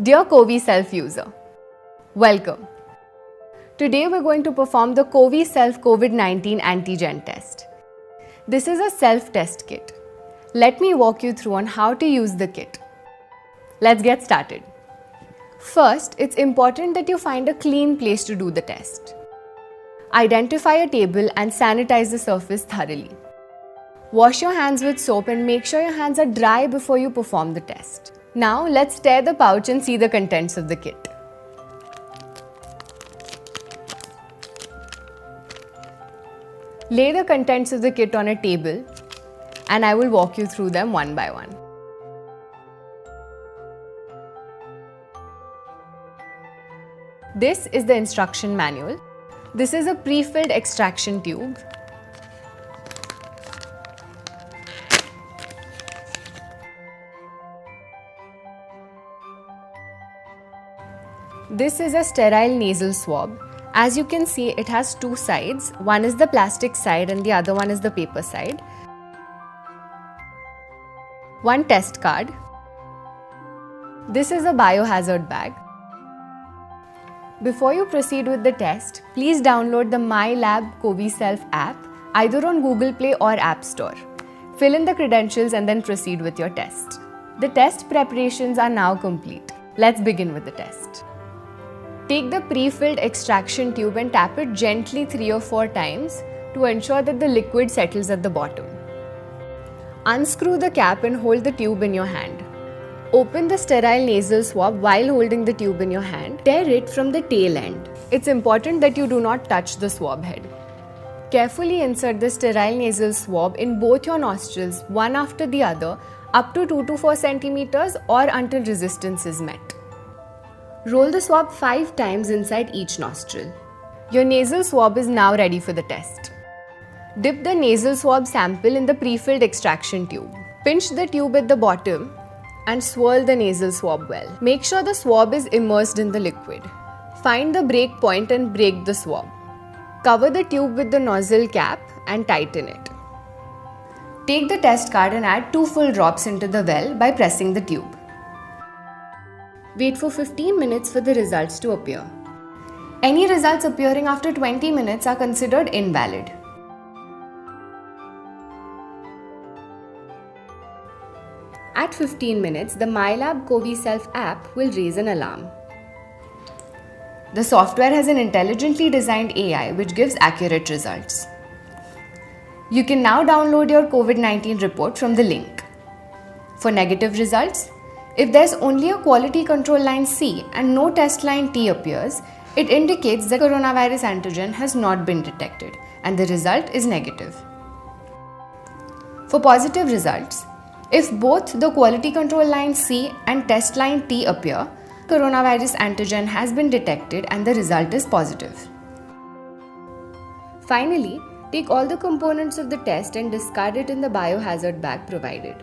Dear coviself user, welcome. Today we're going to perform the coviself COVID-19 antigen test. This is a self-test kit. Let me walk you through on how to use the kit. Let's get started. First, it's important that you find a clean place to do the test. Identify a table and sanitize the surface thoroughly. Wash your hands with soap and make sure your hands are dry before you perform the test. Now let's tear the pouch and see the contents of the kit. Lay the contents of the kit on a table and I will walk you through them one by one. This is the instruction manual. This is a pre-filled extraction tube. This is a sterile nasal swab. As you can see, it has two sides. One is the plastic side and the other one is the paper side. One test card. This is a biohazard bag. Before you proceed with the test, please download the MyLab coviself app either on Google Play or App Store. Fill in the credentials and then proceed with your test. The test preparations are now complete. Let's begin with the test. Take the pre-filled extraction tube and tap it gently 3 or 4 times to ensure that the liquid settles at the bottom. Unscrew the cap and hold the tube in your hand. Open the sterile nasal swab while holding the tube in your hand. Tear it from the tail end. It's important that you do not touch the swab head. Carefully insert the sterile nasal swab in both your nostrils, one after the other, up to 2 to 4 centimeters or until resistance is met. Roll the swab 5 times inside each nostril. Your nasal swab is now ready for the test. Dip the nasal swab sample in the pre-filled extraction tube. Pinch the tube at the bottom and swirl the nasal swab well. Make sure the swab is immersed in the liquid. Find the break point and break the swab. Cover the tube with the nozzle cap and tighten it. Take the test card and add 2 full drops into the well by pressing the tube. Wait for 15 minutes for the results to appear. Any results appearing after 20 minutes are considered invalid. At 15 minutes, the MyLab coviself app will raise an alarm. The software has an intelligently designed AI which gives accurate results. You can now download your COVID-19 report from the link. For negative results, if there's only a quality control line C and no test line T appears, it indicates that coronavirus antigen has not been detected and the result is negative. For positive results, if both the quality control line C and test line T appear, coronavirus antigen has been detected and the result is positive. Finally, take all the components of the test and discard it in the biohazard bag provided.